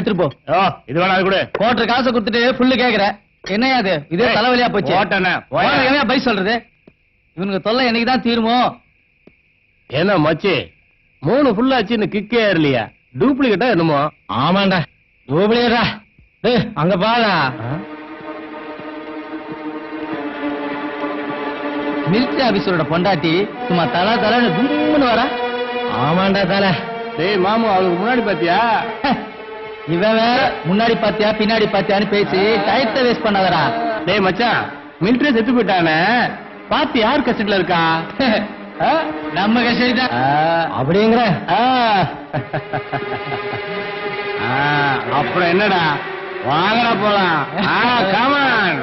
எடுத்துட்டு போ. இது வேணா அது கூட கோட்டர் காசை கொடுத்துட்டு புல்லு கேக்குற. என்னையா அது? இதே தலைவலியா போச்சு. என்ன பை சொல்றது? இவனுக்கு தொல்லை என்னைக்குதான் தீருமோ? என்ன மச்சி 3 ஃபுல்லாச்சு இன்னும் கிக்கே ஏறலையா? டூப்ளிகேட்டா என்னமோ? ஆமாண்டா டூப்ளிகேட்டா. அங்க பாடா மிலிட்டரி ஆபீஸரோட பொண்டாட்டி சும்மா தலை தலைன்னு கும்முன்னு வரா. ஆமாண்டா தலை. டேய் மாமு அவளுக்கு முன்னாடி பாத்தியா? இவன் வேற முன்னாடி பாத்தியா பின்னாடி பாத்தியான்னு பேசி டயத்தை வேஸ்ட் பண்ணாதடா. டேய் மச்சான் மிலிட்டரி செத்து போயிட்டானே பாத்து யார் கஷ்டத்துல இருக்கா? நம்ம கஷ்டம் தான் அப்படிங்கிற. அப்புறம் என்னடா வாங்கடா போலாம். கமான்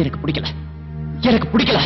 எனக்கு பிடிக்கல. எனக்கு பிடிக்கல.